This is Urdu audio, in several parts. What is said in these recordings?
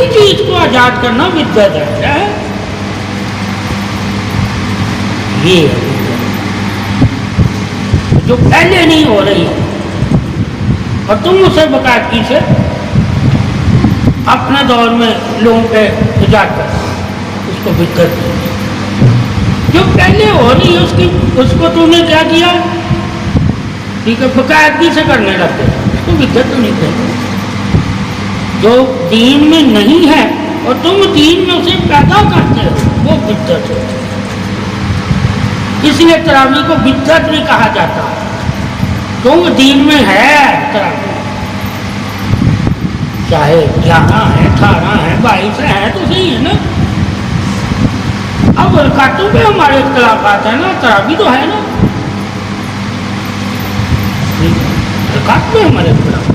کوئی چیز کو آزاد کرنا بدعت ہے. کیا ہے یہ ہے جو پہلے نہیں ہو رہی ہے اور تم اسے باقاعدگی سے اپنے دور میں لوگوں پہ ایجاد کرنا، اس کو بدعت جو پہلے ہو رہی ہے اس کو تم نے کیا کیا؟ ٹھیک ہے، باقاعدگی سے کرنے لگتے، اس کو بدعت تو نہیں کہتے. جو دین میں نہیں ہے اور تم دین میں اسے پیدا کرتے ہو وہ بدعت ہے. اس لیے تراویح کو بدعت نہیں کہا جاتا، کیوں دین میں ہے. تراویح چاہے 11 ہے 18 ہے 22 ہے تو صحیح ہے نا. اب رکعتوں پہ ہمارے اختلافات ہیں نا، تراویح تو ہے نا، رکعت میں ہمارے اختلاف.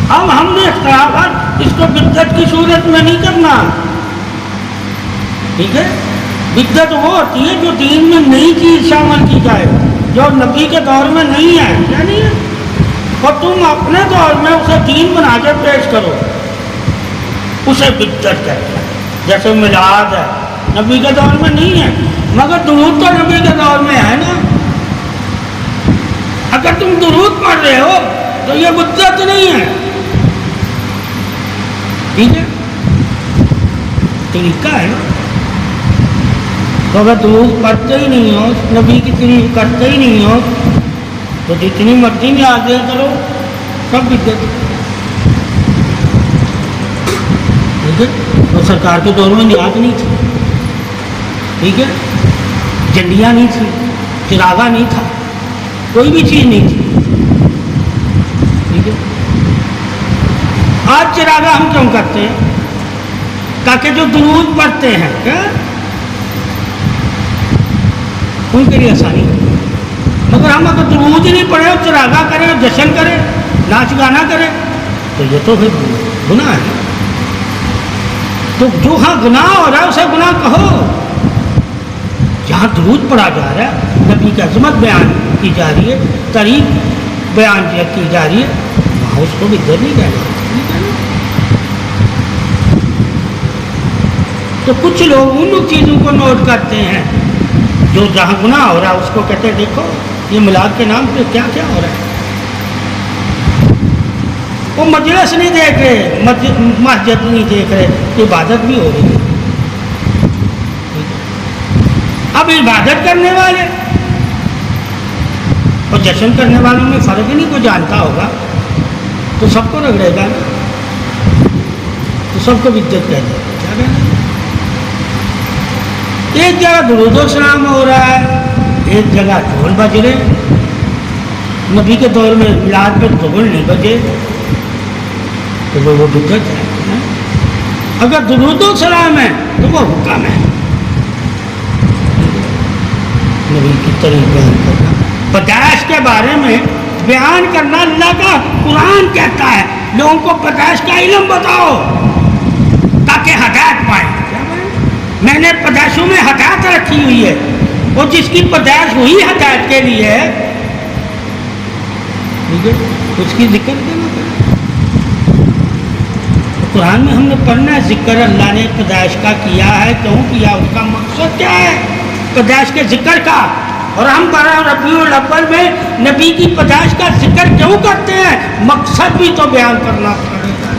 اب ہم نے اختلافات اس کو بدعت کی صورت میں نہیں کرنا. ٹھیک ہے، بدعت وہ ہوتی ہے جو دین میں نئی چیز شامل کی جائے جو نبی کے دور میں نہیں ہے. کیا نہیں ہے؟ اور تم اپنے دور میں اسے دین بنا کے پیش کرو، اسے بدعت کہتے ہیں. جیسے میلاد ہے، نبی کے دور میں نہیں ہے مگر درود تو نبی کے دور میں ہے نا. اگر تم درود پڑھ رہے ہو تو یہ بدعت نہیں ہے. ٹھیک ہے، طریقہ ہے نا. تو اگر درود پڑھتے ہی نہیں ہو، نبی کی تعریف کرتے ہی نہیں ہو تو جتنی مرضی میں آگے کرو سب بدعت. ٹھیک ہے، اور سرکار کے دور میں نیاز نہیں تھی. ٹھیک ہے، جنڈیاں نہیں تھی، چراغا نہیں تھا، کوئی بھی چیز نہیں تھی. ٹھیک ہے، آج چراغا ہم کیوں کرتے ہیں؟ تاکہ جو درود پڑھتے ہیں کیا ان کے لیے آسانی ہو. مگر ہم اگر درود ہی نہیں پڑھے اور چراغا کریں، جشن کریں، ناچ گانا کریں تو یہ تو پھر گناہ ہے. تو جو ہاں گناہ ہو رہا ہے اسے گناہ کہو. جہاں درود پڑھا جا رہا ہے، نبی کی عظمت بیان کی جا رہی ہے، تعریف بیان کی جا رہی ہے، وہاں اس کو بھی بدعت نہیں کہنا. تو کچھ لوگ ان چیزوں کو نوٹ کرتے ہیں جو جہاں گناہ ہو رہا ہے اس کو کہتے ہیں دیکھو یہ میلاد کے نام پہ کیا کیا ہو رہا ہے. وہ مجلس نہیں دیکھ رہے، مسجد نہیں دیکھ رہے، عبادت بھی ہو رہی ہے. اب عبادت کرنے والے اور جشن کرنے والوں میں فرق ہی نہیں کوئی جانتا ہوگا تو سب کو رگڑے گا نا، تو سب کو بدعت کہہ دے. کیا کہنا؟ ایک جگہ درود و سلام ہو رہا ہے، ایک جگہ ڈھول بج رہے. نبی کے دور میں میلاد پہ ڈھول نہیں بجے تو وہ بدعت ہے. اگر درود و سلام ہے تو وہ حکم ہے، نبی کی تعریف بیان کرنا، پیدائش کے بارے میں بیان کرنا. اللہ کا قرآن کہتا ہے لوگوں کو پیدائش کا علم بتاؤ تاکہ ہدایت پائیں. میں نے پیدائشوں میں ہدایت رکھی ہوئی ہے اور جس کی پیدائش ہوئی ہدایت کے لیے ہے ٹھیک ہے اس کی ذکر کرنا پڑے. قرآن میں ہم نے پڑھنا ہے ذکر اللہ نے پیدائش کا کیا ہے، کیوں کیا، اس کا مقصد کیا ہے پیدائش کے ذکر کا. اور ہم 12 ربیع الاول میں نبی کی پیدائش کا ذکر کیوں کرتے ہیں؟ مقصد بھی تو بیان کرنا پڑے گا.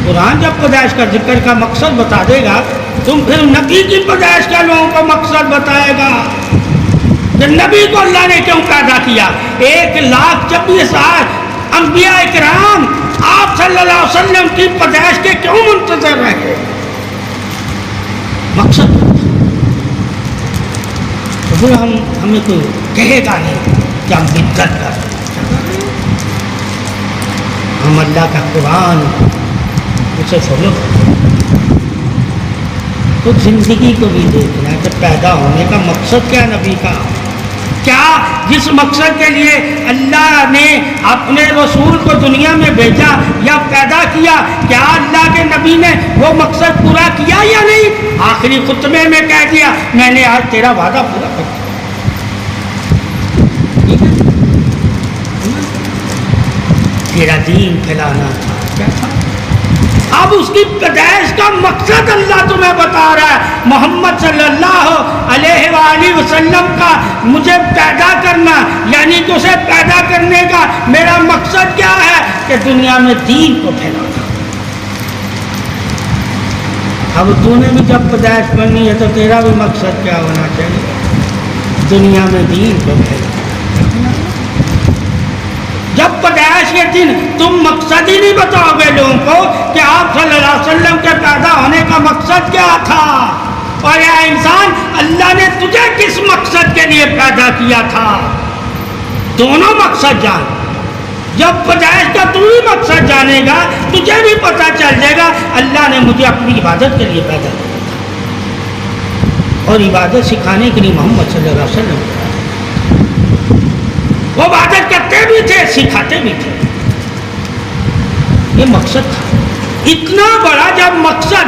قرآن جب پیدائش کا ذکر کا مقصد بتا دے گا تم پھر نبی کی پیدائش کا لوگوں کو مقصد بتائے گا کہ نبی کو اللہ نے کیوں پیدا کیا. 1,26,000 انبیاء اکرام آپ صلی اللہ علیہ وسلم کی پیدائش کے کیوں منتظر رہے؟ مقصد تو پھر ہمیں کوئی کہے گا نہیں کہ ہم بدعت کر رہے ہیں. ہم اللہ کا قرآن اسے فالو تو زندگی کو بھی دیکھنا ہے کہ پیدا ہونے کا مقصد کیا نبی کا، کیا جس مقصد کے لیے اللہ نے اپنے رسول کو دنیا میں بھیجا یا پیدا کیا، کیا اللہ کے نبی نے وہ مقصد پورا کیا یا نہیں؟ آخری خطبے میں کہہ دیا میں نے آج تیرا وعدہ پورا کر دیا. تیرا دین پھیلانا تھا. کیا تھا؟ اب اس کی پیدائش کا مقصد اللہ تمہیں بتا رہا ہے. محمد صلی اللہ علیہ وآلہ وسلم کا مجھے پیدا کرنا، یعنی کہ اسے پیدا کرنے کا میرا مقصد کیا ہے کہ دنیا میں دین کو پھیلانا. اب تو نے بھی جب پیدائش کرنی ہے تو تیرا بھی مقصد کیا ہونا چاہیے؟ دنیا میں دین کو پھیلانا. جب پیدائش کے دن تم مقصد ہی نہیں بتاؤ گے لوگوں کو کہ آپ صلی اللہ علیہ وسلم کے پیدا ہونے کا مقصد کیا تھا، اور یا انسان اللہ نے تجھے کس مقصد کے لیے پیدا کیا تھا، دونوں مقصد جان. جب پیدائش کا تو بھی مقصد جانے گا تجھے بھی پتہ چل جائے گا اللہ نے مجھے اپنی عبادت کے لیے پیدا کیا تھا، اور عبادت سکھانے کے لیے محمد صلی اللہ علیہ وسلم وہ عبادت کرتے بھی تھے، سکھاتے بھی تھے. یہ مقصد تھا. اتنا بڑا جب مقصد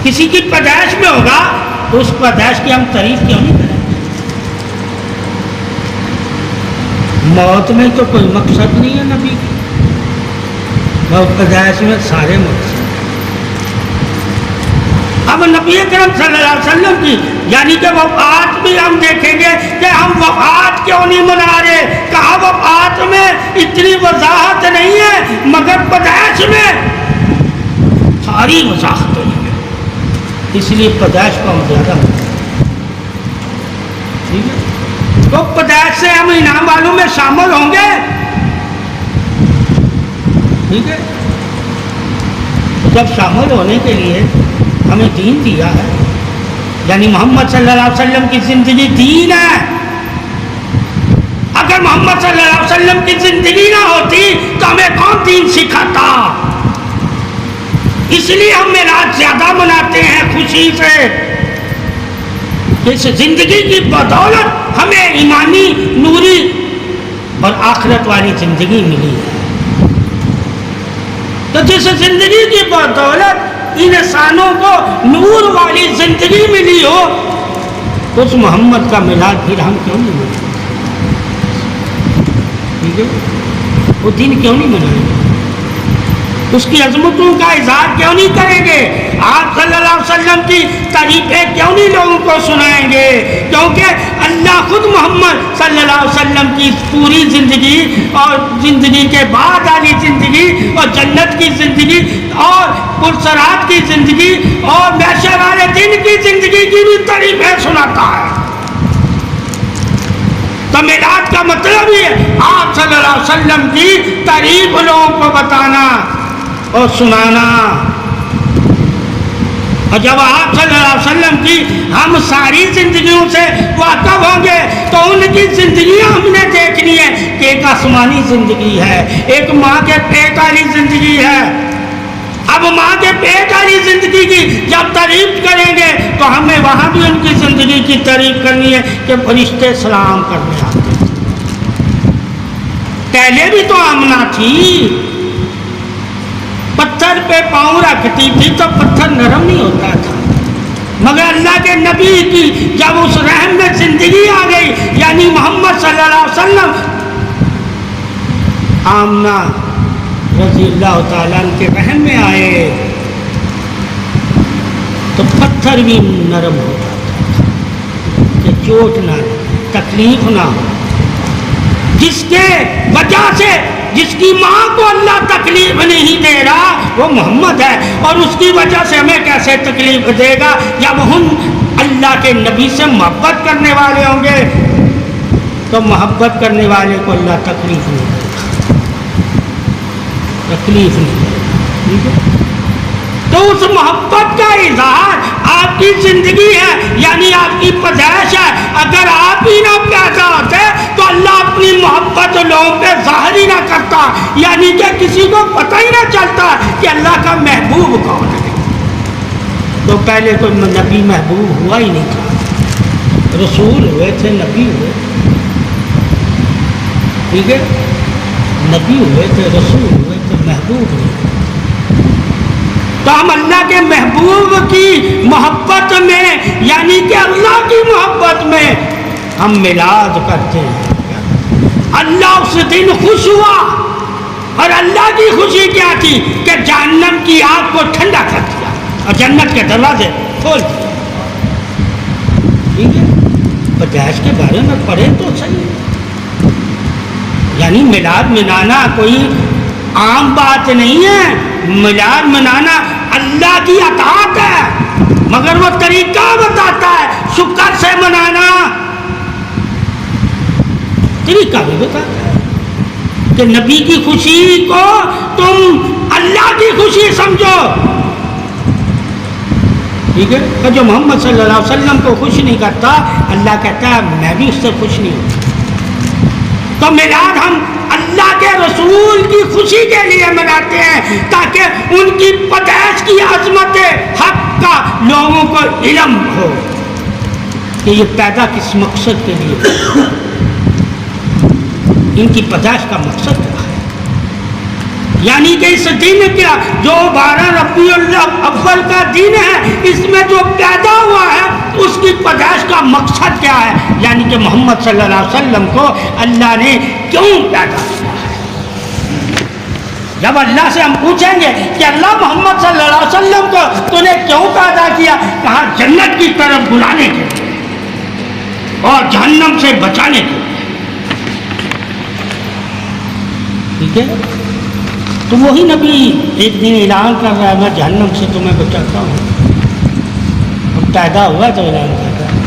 کسی کی پیدائش میں ہوگا تو اس پیدائش کی ہم تعریف کیوں نہیں کریں؟ موت میں تو کوئی مقصد نہیں ہے نبی کی، اور پیدائش میں سارے مقصد. اب نبی کرم صلی اللہ علیہ وسلم کی یعنی کہ وفات بھی ہم دیکھیں گے کہ ہم وفات کیوں نہیں منا رہے. کہا وفات میں اتنی وضاحت نہیں ہے، مگر پیدائش میں ساری وضاحت ہے، اس لیے پیدائش کو ہم زیادہ ٹھیک ہے. تو پیدائش سے ہم انعام والوں میں شامل ہوں گے. ٹھیک ہے، جب شامل ہونے کے لیے ہمیں دین دیا ہے، یعنی محمد صلی اللہ علیہ وسلم کی زندگی دین ہے. اگر محمد صلی اللہ علیہ وسلم کی زندگی نہ ہوتی تو ہمیں کون دین سکھاتا؟ اس لیے ہم میلاد زیادہ مناتے ہیں خوشی سے. اس زندگی کی بدولت ہمیں ایمانی، نوری اور آخرت والی زندگی ملی ہے. تو جس زندگی کی بدولت انسانوں کو نور والی زندگی ملی ہو، اس محمد کا میلاد پھر ہم کیوں نہیں منائیں؟ ٹھیک ہے، وہ دن کیوں نہیں منائیں گے؟ اس کی عظمتوں کا اظہار کیوں نہیں کریں گے؟ آپ صلی اللہ علیہ وسلم کی تعریفیں کیوں نہیں لوگوں کو سنائیں گے؟ کیونکہ اللہ خود محمد صلی اللہ علیہ وسلم کی پوری زندگی اور زندگی کے بعد والی زندگی اور جنت کی زندگی اور پرسرات کی زندگی اور محشر والے دن کی زندگی کی بھی تعریفیں سناتا ہے. تو میلاد کا مطلب ہی ہے آپ صلی اللہ علیہ وسلم کی تعریف لوگوں کو بتانا اور سنانا. اور جب آپ صلی اللہ علیہ وسلم کی ہم ساری زندگیوں سے واقف ہوں گے تو ان کی زندگیاں ہم نے دیکھنی ہے کہ ایک آسمانی زندگی ہے، ایک ماں کے پیٹ والی زندگی ہے. اب ماں کے پیٹ والی زندگی کی جب تعریف کریں گے تو ہمیں وہاں بھی ان کی زندگی کی تعریف کرنی ہے کہ فرشتے سلام کرنے آتے. پہلے بھی تو آمنہ تھی، پتھر پہ پاؤں رکھتی تھی تو پتھر نرم نہیں ہوتا تھا، مگر اللہ کے نبی کی جب اس رحم میں زندگی آ گئی، یعنی محمد صلی اللہ علیہ وسلم، آمنہ رضی اللہ تعالیٰ کے رحم میں آئے تو پتھر بھی نرم ہو جاتا تھا کہ چوٹ نہ لگے، تکلیف نہ ہو. جس کے وجہ سے جس کی ماں کو اللہ تکلیف نہیں دے رہا وہ محمد ہے، اور اس کی وجہ سے ہمیں کیسے تکلیف دے گا جب ہم اللہ کے نبی سے محبت کرنے والے ہوں گے. تو محبت کرنے والے کو اللہ تکلیف نہیں دے گا، تکلیف نہیں دے گا. تو اس محبت کا اظہار آپ کی زندگی ہے، یعنی آپ کی پیدائش ہے. اگر آپ ہی نہ پیدا ہوتے تو اللہ اپنی محبت لوگوں پہ ظاہر ہی نہ کرتا، یعنی کہ کسی کو پتہ ہی نہ چلتا کہ اللہ کا محبوب کون ہے. تو پہلے کوئی نبی محبوب ہوا ہی نہیں تھا، رسول ہوئے تھے، نبی ہوئے. ٹھیک ہے، نبی ہوئے تھے، رسول ہوئے تھے، محبوب ہوئے. تو ہم اللہ کے محبوب کی محبت میں یعنی کہ اللہ کی محبت میں ہم میلاد کرتے ہیں. اللہ اس دن خوش ہوا اور اللہ کی خوشی کیا تھی کہ جہنم کی آگ کو ٹھنڈا کر دیا اور جنت کے دروازے کھول دیے. ٹھیک ہے, پیدائش کے بارے میں پڑھے تو صحیح. یعنی میلاد منانا کوئی عام بات نہیں ہے. میلاد منانا اللہ کی اطاعت ہے, مگر وہ طریقہ بتاتا ہے شکر سے منانا. طریقہ بھی بتاتا ہے کہ نبی کی خوشی کو تم اللہ کی خوشی سمجھو. ٹھیک ہے, کہ جو محمد صلی اللہ علیہ وسلم کو خوش نہیں کرتا, اللہ کہتا ہے میں بھی اس سے خوش نہیں ہوں. تو میلاد ہم اللہ کے رسول کی خوشی کے لیے مناتے ہیں تاکہ ان کی پیدائش کی عظمت حق کا لوگوں کو علم ہو کہ یہ پیدا کس مقصد کے لیے, ان کی پیدائش کا مقصد کیا ہے. یعنی کہ اس دن کیا جو 12 ربیع الاول کا دن ہے, اس میں جو پیدا ہوا ہے اس کی پیدائش کا مقصد کیا ہے. یعنی کہ محمد صلی اللہ علیہ وسلم کو اللہ نے کیوں پیدا کیا ہے. جب اللہ سے ہم پوچھیں گے کہ اللہ محمد صلی اللہ علیہ وسلم کو تو نے کیوں پیدا کیا, کہا جنت کی طرف بلانے کے لیے اور جہنم سے بچانے کے لیے. ٹھیک ہے, تو وہی نبی ایک دن اعلان کر رہا ہے میں جہنم سے تمہیں بچاتا ہوں. اور پیدا ہوا تو اعلان کر رہا ہے.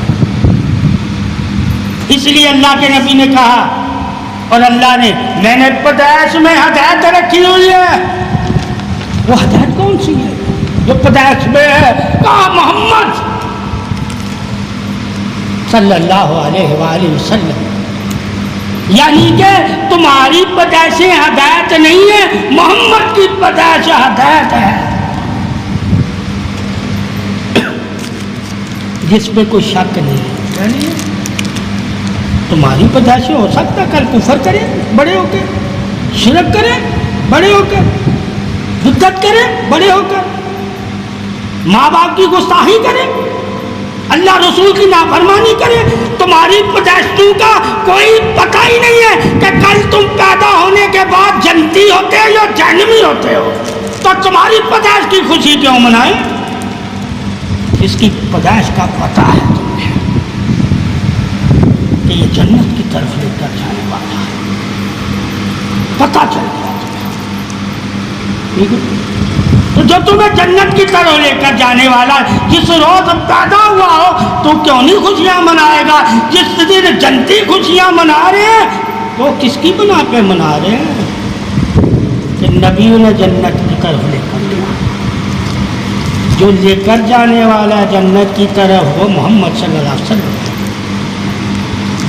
اس لیے اللہ کے نبی نے کہا, اور اللہ نے میں نے پیدائش میں ہدایت رکھی ہوئی ہے. وہ ہدایت کون سی ہے جو پیدائش میں ہے؟ کہا محمد صلی اللہ علیہ وآلہ وسلم. یعنی کہ تمہاری پیدائش ہدایت نہیں ہے, محمد کی پیدائش ہدایت ہے, جس پہ کوئی شک نہیں ہے. تمہاری پیدائش ہو سکتا کل کفر کرے بڑے ہو کے, شرک کرے بڑے ہو کر, بدعت کرے بڑے ہو کر, ماں باپ کی گستاخی کرے, اللہ رسول کی نافرمانی کرے. تمہاری پیدائشوں کا کوئی پتہ ہی نہیں ہے کہ کل تم پیدا ہونے کے بعد جنتی ہوتے ہو یا جہنمی ہوتے ہو. تو تمہاری پیدائش کی خوشی کیوں منائیں؟ اس کی پیدائش کا پتہ ہے تمہیں کہ یہ جنت کی طرف لے کر جانے والا ہے, پتہ چل گیا تمہیں. ٹھیک ہے, تو جو تمہیں جنت کی طرف لے کر جانے والا ہے, جس روز پیدا ہوا ہو تو کیوں نہیں خوشیاں منائے گا؟ جس دن جنتی خوشیاں منا رہے ہیں تو کس کی بنا پہ منا رہے ہیں؟ کہ نبیوں نے جنت کی طرف لے کر گیا. جو لے کر جانے والا جنت کی طرف وہ محمد صلی اللہ علیہ وسلم.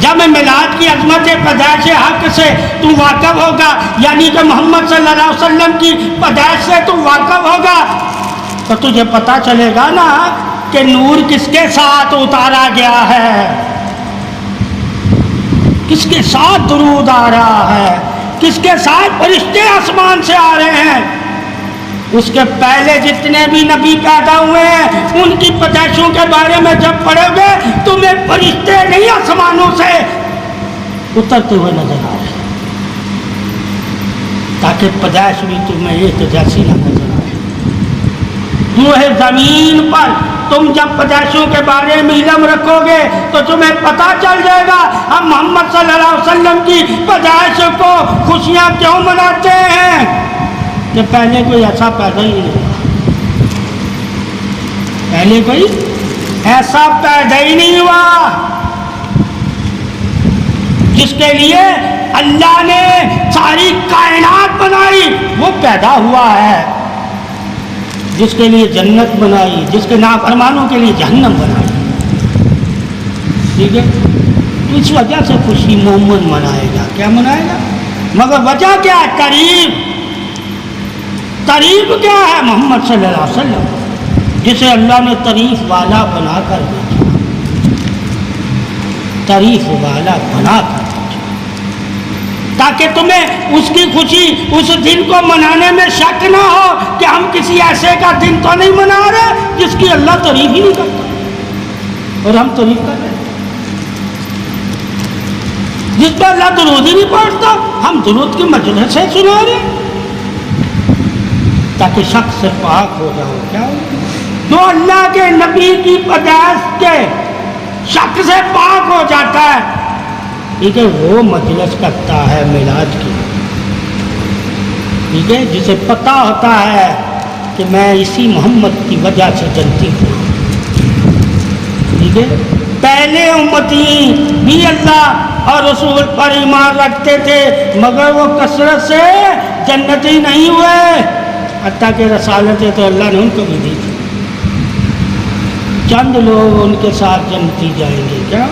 جب میلاد کی عظمت پیدائش حق سے تو واقف ہوگا, یعنی کہ محمد صلی اللہ علیہ وسلم کی پیدائش سے تو واقف ہوگا, تو تجھے پتہ چلے گا نا کہ نور کس کے ساتھ اتارا گیا ہے, کس کے ساتھ درود آ رہا ہے, کس کے ساتھ فرشتے آسمان سے آ رہے ہیں. اس کے پہلے جتنے بھی نبی پیدا ہوئے ہیں ان کی پیدائشوں کے بارے میں جب پڑھو گے تمہیں فرشتے نہیں آسمانوں سے اترتے ہوئے نظر آ رہے ہیں, تاکہ پیدائش بھی تمہیں ایک جیسی نہ نظر آئے. روح زمین پر تم جب پیدائشوں کے بارے میں علم رکھو گے تو تمہیں پتہ چل جائے گا ہم محمد صلی اللہ علیہ وسلم کی پیدائش کو خوشیاں کیوں مناتے ہیں. کہ پہلے کوئی ایسا پیدا ہی نہیں ہوا, پہلے کوئی ایسا پیدا ہی نہیں ہوا جس کے لیے اللہ نے ساری کائنات بنائی. وہ پیدا ہوا ہے جس کے لیے جنت بنائی, جس کے نافرمانوں کے لیے جہنم بنائی. ٹھیک ہے, تو اس وجہ سے خوشی مومن منائے گا. کیا منائے گا؟ مگر وجہ کیا ہے؟ قریب. تعریف کیا ہے؟ محمد صلی اللہ علیہ وسلم جسے اللہ نے تعریف والا بنا کر بھیجا, تعریف والا بنا کر بھیجا, تاکہ تمہیں اس کی خوشی اس دن کو منانے میں شک نہ ہو کہ ہم کسی ایسے کا دن تو نہیں منا رہے جس کی اللہ تعریف ہی نہیں کرتا اور ہم تعریف کر رہے ہیں. جس پر اللہ درود ہی نہیں پڑھتا ہم درود کی مجلس سے سنا رہے ہیں. تاکہ شک سے پاک ہو جاؤ. کیا جو اللہ کے نبی کی پیدائش کے شک سے پاک ہو جاتا ہے، ٹھیک ہے، وہ مجلس کرتا ہے میلاد کی. ٹھیک ہے، جسے پتہ ہوتا ہے کہ میں اسی محمد کی وجہ سے جنتی ہوں. ٹھیک ہے، پہلے امتی بھی اللہ اور رسول پر ایمان رکھتے تھے مگر وہ کثرت سے جنتی نہیں ہوئے، حتیٰ کہ رسالتیں تو اللہ نے ان کو بھی دی تھی. چند لوگ ان کے ساتھ جنتی جائیں گے. کیا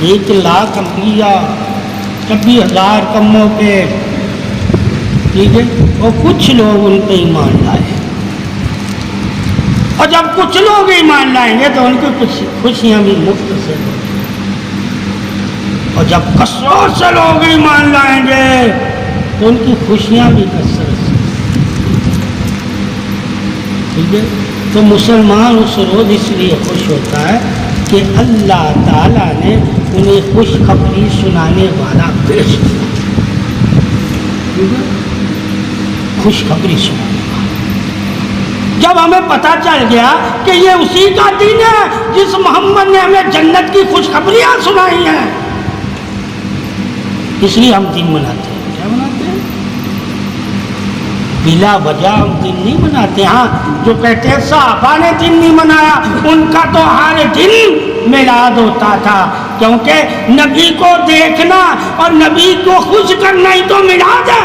1,00,000 انبیاء، کبھی 1000 کموں پہ. ٹھیک ہے، اور کچھ لوگ ان پہ ایمان لائے. اور جب کچھ لوگ ایمان لائیں گے تو ان کی کچھ خوشیاں بھی مفت سے ہوں گی. اور جب کثرت سے لوگ ایمان لائیں گے تو ان کی خوشیاں بھی کثرت سے. ٹھیک ہے، تو مسلمان اس روز اس لیے خوش ہوتا ہے کہ اللہ تعالیٰ نے انہیں خوشخبری سنانے والا بھیج دیا. خوشخبری سنانے والا. جب ہمیں پتہ چل گیا کہ یہ اسی کا دن ہے جس محمد نے ہمیں جنت کی خوشخبریاں سنائی ہیں، اس لیے ہم دن مناتے ہیں. کیا مناتے ہیں؟ بلا وجہ ہم دن نہیں مناتے. ہاں، جو کہتے ہیں صحابہ نے دن نہیں منایا، ان کا تو ہر دن میلاد ہوتا تھا، کیونکہ نبی کو دیکھنا اور نبی کو خوش کرنا ہی تو میلاد ہے.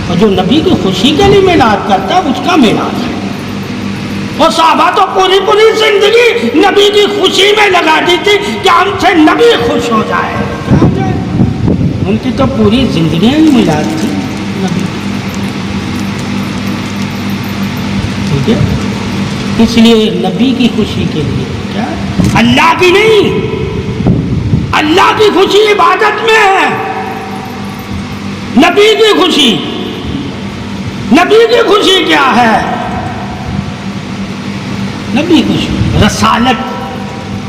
اور جو نبی کی خوشی کے لیے میلاد کرتا ہے اس کا میلاد ہے. اور صحابہ تو پوری زندگی نبی کی خوشی میں لگا دی تھی کہ ہم سے نبی خوش ہو جائے. ان کی تو پوری زندگی ہی میلاد تھی نبی. ٹھیک ہے، اس لیے نبی کی خوشی کے لیے. کیا؟ اللہ کی نہیں. اللہ کی خوشی عبادت میں ہے. نبی کی خوشی، نبی کی خوشی کیا ہے؟ نبی خوشی رسالت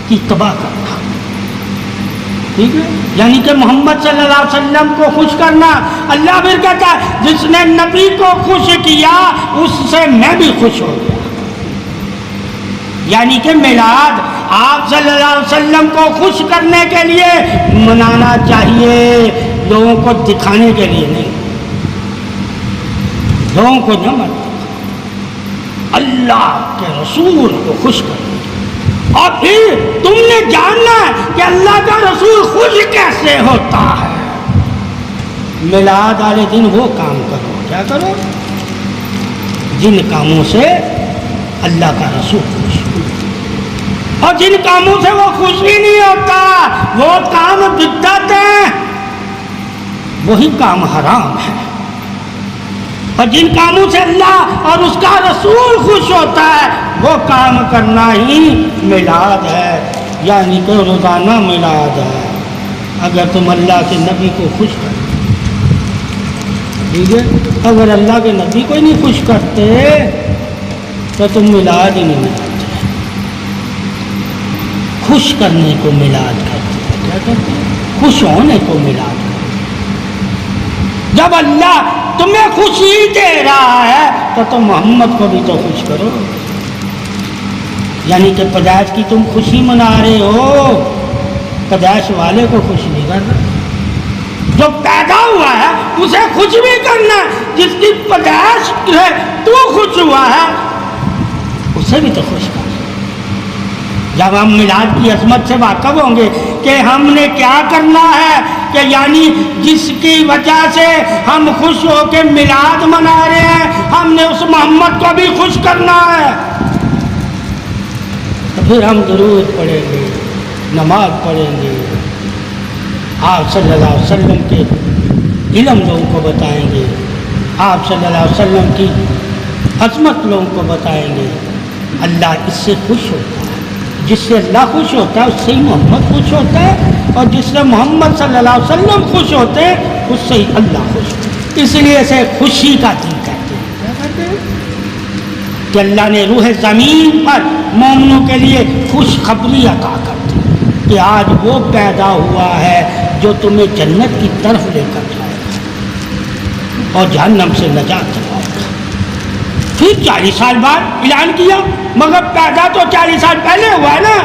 کی اتباع کرنا. ٹھیک ہے، یعنی کہ محمد صلی اللہ علیہ وسلم کو خوش کرنا. اللہ پھر کہتا ہے جس نے نبی کو خوش کیا اس سے میں بھی خوش ہو گیا. یعنی کہ میلاد آپ صلی اللہ علیہ وسلم کو خوش کرنے کے لیے منانا چاہیے، لوگوں کو دکھانے کے لیے نہیں. لوگوں کو نہ مت دکھاؤ، اللہ کے رسول کو خوش کرنا. اور پھر تم نے جاننا ہے کہ اللہ کا رسول خوش کیسے ہوتا ہے. میلاد والے دن وہ کام کرو. کیا کرو؟ جن کاموں سے اللہ کا رسول خوش ہو. اور جن کاموں سے وہ خوش بھی نہیں ہوتا وہ کام بدعت ہیں، وہی کام حرام ہے. اور جن کاموں سے اللہ اور اس کا رسول خوش ہوتا ہے وہ کام کرنا ہی میلاد ہے. یعنی کہ روزانہ میلاد ہے. اگر تم اللہ کے نبی کو خوش کرتے، ٹھیک ہے، اگر اللہ کے نبی کو ہی نہیں خوش کرتے تو تم میلاد ہی نہیں مناتے. خوش کرنے کو میلاد کرتے ہیں. کیا کرتے ہیں؟ خوش ہونے کو میلاد کرتے. جب اللہ تمہیں خوشی دے رہا ہے تو تم محمد کو بھی تو خوش کرو. یعنی کہ پیدائش کی تم خوشی منا رہے ہو، پیدائش والے کو خوش نہیں کر رہے. جو پیدا ہوا ہے اسے خوش بھی کرنا ہے. جس کی پیدائش ہے تو خوش ہوا ہے اسے بھی تو خوش کرنا. جب ہم میلاد کی عظمت سے واقف ہوں گے کہ ہم نے کیا کرنا ہے، کہ یعنی جس کی وجہ سے ہم خوش ہو کے میلاد منا رہے ہیں ہم نے اس محمد کو بھی خوش کرنا ہے، تو پھر ہم درود پڑھیں گے، نماز پڑھیں گے، آپ صلی اللہ علیہ وسلم کے علم لوگوں کو بتائیں گے، آپ صلی اللہ علیہ وسلم کی عظمت لوگوں کو بتائیں گے. اللہ اس سے خوش ہوتا ہے. جس سے اللہ خوش ہوتا ہے اس سے ہی محمد خوش ہوتا ہے، اور جس سے محمد صلی اللہ علیہ وسلم خوش ہوتے ہیں اس سے ہی اللہ خوش ہوتا ہے. اس لیے اسے خوشی کا دن کہتے ہیں. کیا کہتے ہیں؟ کہ اللہ نے روح زمین پر مومنوں کے لیے خوشخبری عطا کر دی کہ آج وہ پیدا ہوا ہے جو تمہیں جنت کی طرف لے کر جائے گا. اور جہنم سے نجات دلوائے گا۔ پھر 40 سال بعد اعلان کیا، مگر پیدا تو 40 سال پہلے ہوا ہے نا۔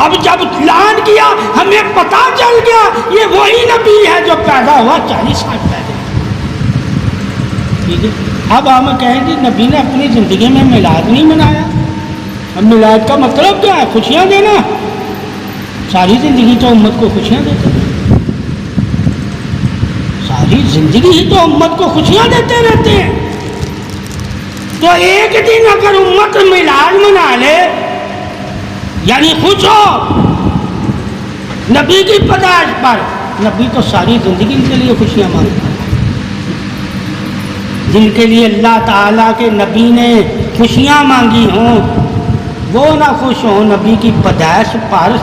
اب جب اعلان کیا ہمیں پتا چل گیا یہ وہی نبی ہے جو پیدا ہوا 40 سال پہلے۔ ٹھیک ہے، اب ہم کہیں گے نبی نے اپنی زندگی میں میلاد نہیں منایا۔ اب میلاد کا مطلب کیا ہے؟ خوشیاں دینا۔ ساری زندگی تو امت کو خوشیاں دیتے ہیں، ساری زندگی ہی تو امت کو خوشیاں دیتے رہتے ہیں۔ تو ایک دن اگر امت میلاد منا لے یعنی خوش ہو نبی کی پیدائش پر، نبی تو ساری زندگی کے لیے خوشیاں مانگتا ہے۔ جن کے لیے اللہ تعالیٰ کے نبی نے خوشیاں مانگی ہوں وہ نہ خوش ہوں نبی کی پیدائش پر،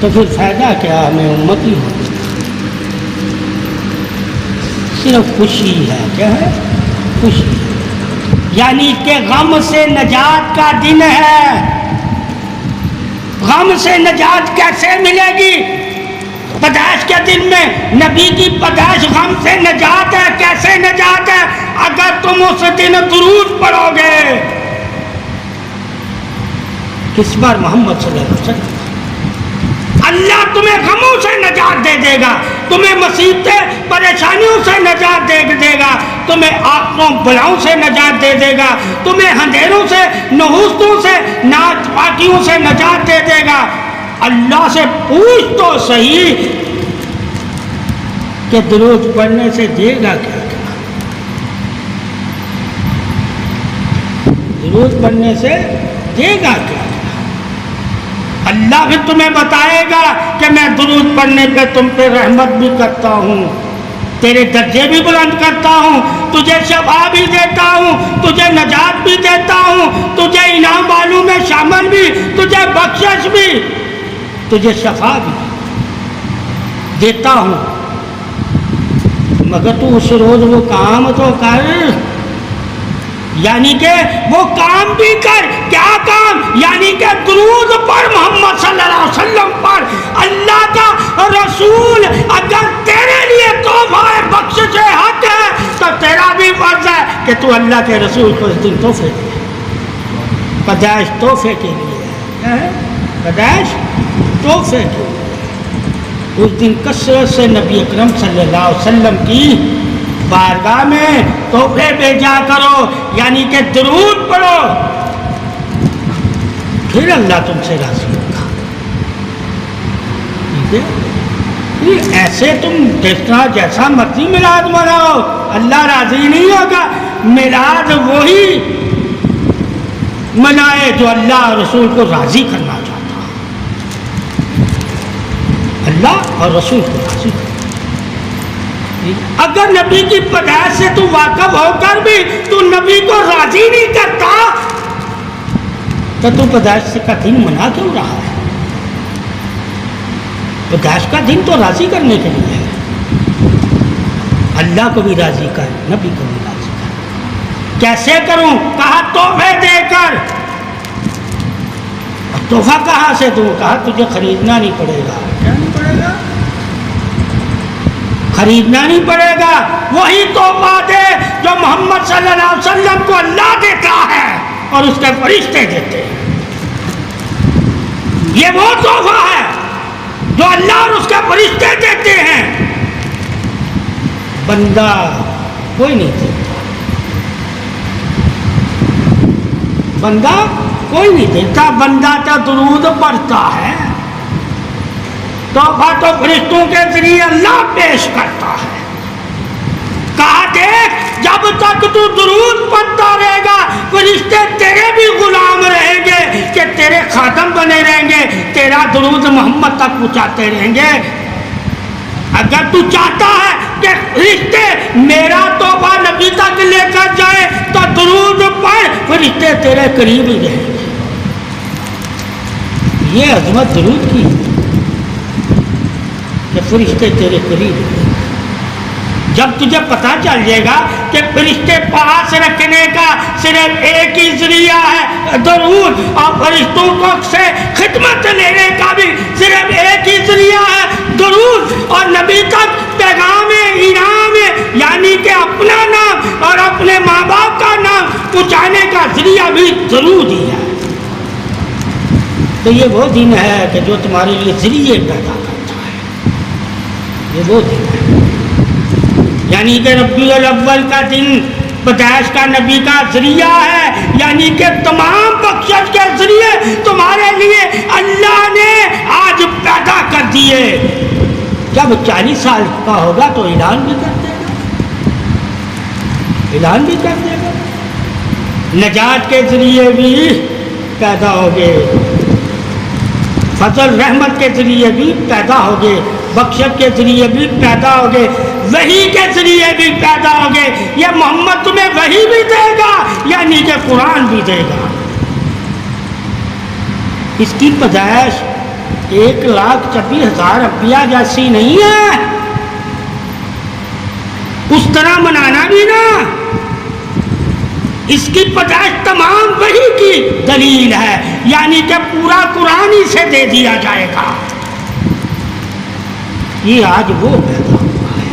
تو پھر فائدہ کیا ہمیں امت ہی ہوتی؟ صرف خوشی ہے، کیا ہے؟ خوشی، یعنی کہ غم سے نجات کا دن ہے۔ غم سے نجات کیسے ملے گی؟ پیدائش کے دن میں نبی کی پیدائش غم سے نجات ہے۔ کیسے نجات ہے؟ اگر تم اس دن درود پڑھو گے کس بار محمد صلی اللہ علیہ وسلم، اللہ تمہیں غموں سے نجات دے دے گا، تمہیں مصیبتیں پریشانیوں سے نجات دے گا، تمہیں آفتوں بلاؤں سے نجات دے دے گا، تمہیں اندھیروں سے نحوستوں سے ناپاکیوں سے نجات دے گا۔ اللہ سے پوچھ تو صحیح کہ درود پڑھنے سے دے گا کیا؟ درود پڑھنے سے دے گا کیا؟ اللہ بھی تمہیں بتائے گا کہ میں درود پڑھنے پہ تم پہ رحمت بھی کرتا ہوں، تیرے درجے بھی بلند کرتا ہوں، تجھے شفا بھی دیتا ہوں، تجھے نجات بھی دیتا ہوں، تجھے انعام والوں میں شامل بھی، تجھے بخشش بھی، تجھے شفا بھی دیتا ہوں، مگر تو اس روز وہ کام تو کر، یعنی کہ وہ کام بھی کر۔ کیا کام؟ یعنی کہ درود پر محمد صلی اللہ علیہ وسلم پر۔ اللہ کا رسول اگر تیرے لیے تحفہ بخشش حق ہے تو تیرا بھی فرض ہے کہ تو اللہ کے رسول کو اس دن تحفے دے۔ پیدائش تحفے کے لیے ہے، پیدائش تحفے کے لیے۔ اس دن کثرت سے نبی اکرم صلی اللہ علیہ وسلم کی بارگاہ میں تحفے بھیجا کرو، یعنی کہ درود پڑھو، پھر اللہ تم سے راضی ہوگا۔ ٹھیک ہے، ایسے تم جیسا مرضی میلاد مناؤ اللہ راضی نہیں ہوگا۔ میلاد وہی منائے جو اللہ اور رسول کو راضی کرنا چاہتا ہے، اللہ اور رسول کو راضی کرنا۔ اگر نبی کی پیدائش سے تو واقف ہو کر بھی تو نبی کو راضی نہیں کرتا تو پیدائش کا دن منا کیوں رہا ہے؟ پیدائش کا دن تو راضی کرنے کے لیے ہے، اللہ کو بھی راضی کر، نبی کو بھی راضی کر۔ کیسے کروں؟ کہا تحفے دے کر۔ تحفہ کہاں سے دوں؟ کہا تجھے خریدنا نہیں پڑے گا۔ کیا نہیں پڑے گا؟ خریدنا نہیں پڑے گا، وہی تحفہ دے جو محمد صلی اللہ علیہ وسلم کو اللہ دیتا ہے اور اس کے فرشتے دیتے ہیں۔ یہ وہ تحفہ ہے جو اللہ اور اس کے فرشتے دیتے ہیں، بندہ کوئی نہیں دیتا، بندہ کوئی نہیں دیتا۔ بندہ تو درود پڑھتا ہے، تحفہ تو فرشتوں کے ذریعے اللہ پیش کرتا ہے۔ کہا دیکھ جب تک تو درود پڑھتا رہے گا فرشتے تیرے بھی غلام رہیں گے، کہ تیرے خادم بنے رہیں گے، تیرا درود محمد تک پہنچاتے رہیں گے۔ اگر تو چاہتا ہے کہ فرشتے میرا تحفہ نبی تک لے کر جائے تو درود پڑھ، فرشتے تیرے قریب ہی رہیں گے۔ یہ عظمت درود کی کہ فرشتے تیرے قریب ہیں۔ جب تجھے پتہ چل جائے گا کہ فرشتے پاس رکھنے کا صرف ایک ہی ذریعہ ہے درود، اور فرشتوں کو سے خدمت لینے کا بھی صرف ایک ہی ذریعہ ہے درود، اور نبی تک پیغام ضرور دیا ہے۔ تو یہ وہ دن ہے کہ جو تمہارے لیے ذریعے پیدا کرتا ہے، یہ وہ دن ہے، یعنی کہ ربیع الاول کا دن پیدائش کا نبی کا ذریعہ ہے، یعنی کہ تمام بخشش کے ذریعے تمہارے لیے اللہ نے آج پیدا کر دیے۔ جب 40 سال کا ہوگا تو اعلان بھی کر دے گا، اعلان بھی کر دے گا، نجات کے ذریعے بھی پیدا ہوگے، فضل رحمت کے ذریعے بھی پیدا ہوگے، بخشت کے ذریعے بھی پیدا ہوگے، وحی کے ذریعے بھی پیدا ہوگے۔ یہ محمد تمہیں وحی بھی دے گا، یعنی کہ قرآن بھی دے گا۔ اس کی پیدائش 1,26,000 انبیاء جیسی نہیں ہے، اس طرح منانا بھی نا۔ اس کی پیدائش تمام وحی کی دلیل ہے، یعنی کہ پورا قرآن ہی سے دے دیا جائے گا۔ یہ آج وہ پیدا ہوا ہے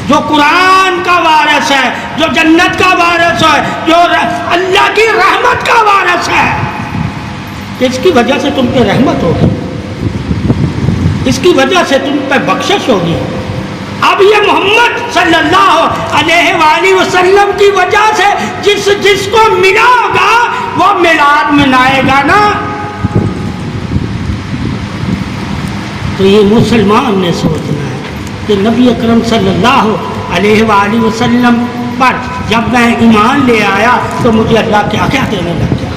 جو قرآن کا وارث ہے، جو جنت کا وارث ہے، جو اللہ کی رحمت کا وارث ہے۔ اس کی وجہ سے تم پہ رحمت ہوگی، اس کی وجہ سے تم پہ بخشش ہوگی۔ اب یہ محمد صلی اللہ علیہ وآلہ وسلم کی وجہ سے جس کو ملا ہوگا وہ میلاد منائے گا نا۔ تو یہ مسلمان نے سوچنا ہے کہ نبی اکرم صلی اللہ علیہ وآلہ وسلم پر جب میں ایمان لے آیا تو مجھے اللہ کیا کیا دینے لگ گیا،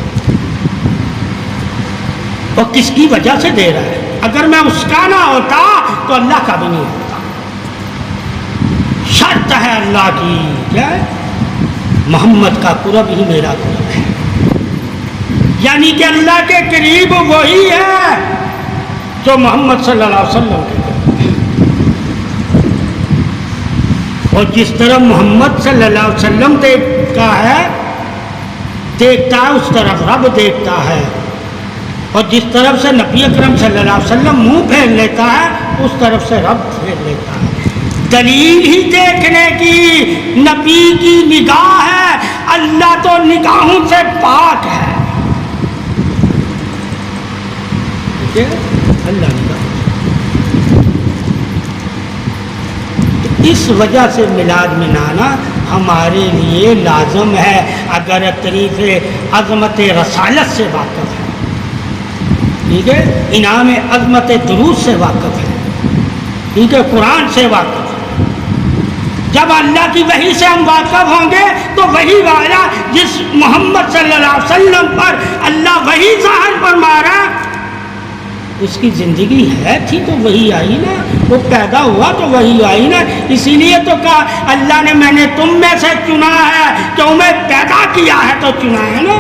اور کس کی وجہ سے دے رہا ہے۔ اگر میں اس کا نہ ہوتا تو اللہ کا بھی نہیں ہوتا۔ شرط ہے اللہ کی، کیا ہے؟ محمد کا قرب ہی میرا قرب ہے، یعنی کہ اللہ کے قریب وہی ہے جو محمد صلی اللہ علیہ وسلم کے قریب ہے۔ اور جس طرح محمد صلی اللہ علیہ وسلم دیکھتا ہے اس طرف رب دیکھتا ہے، اور جس طرف سے نبی اکرم صلی اللہ علیہ وسلم منہ پھیر لیتا ہے اس طرف سے رب پھیر لیتا ہے۔ دلیل ہی دیکھنے کی نبی کی نگاہ ہے، اللہ تو نگاہوں سے پاک ہے، اللہ نگاہ۔ اس وجہ سے میلاد منانا ہمارے لیے لازم ہے، اگر طریق عظمت رسالت سے واقف ہے، ٹھیک ہے، انعام عظمت درود سے واقف ہے، ٹھیک ہے، قرآن سے واقف ہے۔ جب اللہ کی وحی سے ہم واقف ہوں گے تو وحی والا جس محمد صلی اللہ علیہ وسلم پر اللہ وحی ظاہر فرما رہا، اس کی زندگی ہے تھی تو وہی آئی نا، وہ پیدا ہوا تو وہی آئی نا۔ اسی لیے تو کہا اللہ نے میں نے تم میں سے چنا ہے، تمہیں پیدا کیا ہے تو چنا ہے نا،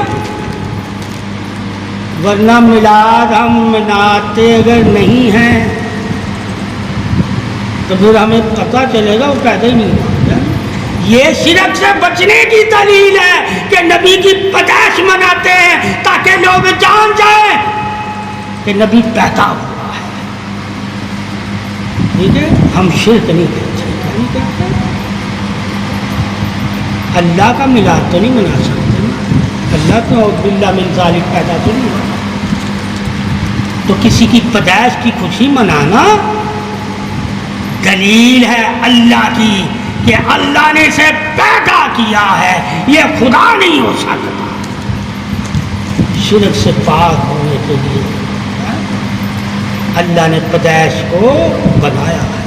ورنہ میلاد ہم مناتے اگر نہیں ہیں تو پھر ہمیں پتہ چلے گا وہ پیدا ہی نہیں ہوا۔ یہ شرک سے بچنے کی دلیل ہے کہ نبی کی پیدائش مناتے ہیں تاکہ لوگ جان جائیں کہ نبی پیدا ہوا ہے، ٹھیک ہے۔ ہم شرک نہیں کرتے، اللہ کا میلاد تو نہیں منا سکتے، اللہ تو اعوذ باللہ من ذالک پیدا تو نہیں ہوا، تو کسی کی پیدائش کی خوشی منانا دلیل ہے اللہ کی کہ اللہ نے اسے پیدا کیا ہے، یہ خدا نہیں ہو سکتا۔ شرک سے پاک ہونے کے لیے اللہ نے پیدائش کو بنایا ہے،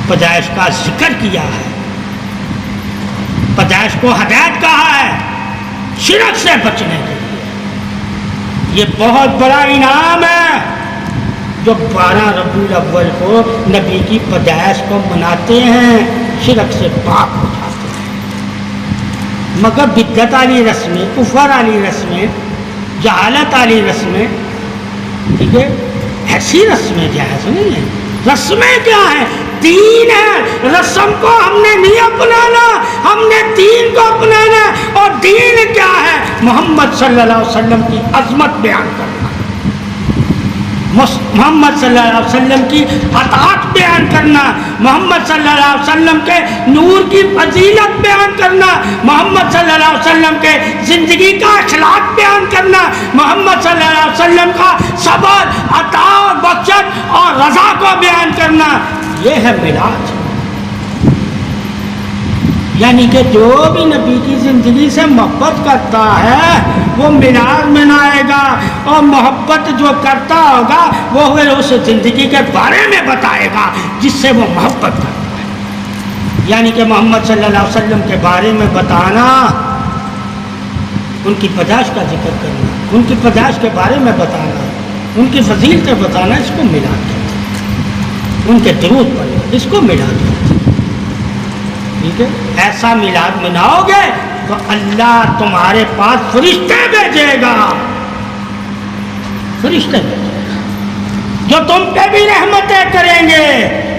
پیدائش کا ذکر کیا ہے، پیدائش کو ہدایت کہا ہے شرک سے بچنے کے لیے۔ یہ بہت بڑا انعام ہے جو 12 ربیع الاول کو نبی کی پیدائش کو مناتے ہیں، شرک سے پاک ہو جاتے ہیں۔ مگر بدعت والی رسمیں، کفر والی رسمیں، جہالت والی رسمیں، ٹھیک ہے، ایسی رسمیں جائز نہیں ہیں۔ رسمیں کیا ہیں؟ دین ہے، رسم کو ہم نے نہیں اپنانا، ہم نے دین کو اپنانا۔ اور دین کیا ہے؟ محمد صلی اللہ علیہ وسلم کی عظمت بیان کرنا، محمد صلی اللہ علیہ وسلم کی عطاعت بیان کرنا، محمد صلی اللہ علیہ وسلم کے نور کی فضیلت بیان کرنا، محمد صلی اللہ علیہ وسلم کے زندگی کا اخلاق بیان کرنا، محمد صلی اللہ علیہ وسلم کا صبر، عطا، بخشش اور رضا کو بیان کرنا، یہ ہے میراج۔ یعنی کہ جو بھی نبی کی زندگی سے محبت کرتا ہے وہ میراج منائے گا، اور محبت جو کرتا ہوگا وہ اس زندگی کے بارے میں بتائے گا جس سے وہ محبت کرتا ہے۔ یعنی کہ محمد صلی اللہ علیہ وسلم کے بارے میں بتانا، ان کی پیدائش کا ذکر کرنا، ان کی پیدائش کے بارے میں بتانا، ان کی فضیلتیں بتانا، اس کو میلاد کہتے ہیں۔ ان کے درود پڑھنا، اس کو میلاد کہتے ہیں۔ ٹھیک ہے، ایسا میلاد مناؤ گے تو اللہ تمہارے پاس فرشتے بھیجے گا، فرشتے بھیجے گا جو تم پہ بھی رحمتیں کریں گے،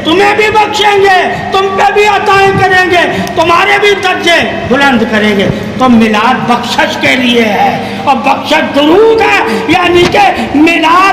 تمہیں بھی بخشیں گے، تم پہ بھی عطائیں کریں گے، تمہارے بھی درجے بلند کریں گے۔ تو میلاد بخشش کے لیے ہے، اور بخشش درود ہے، یعنی کہ میلاد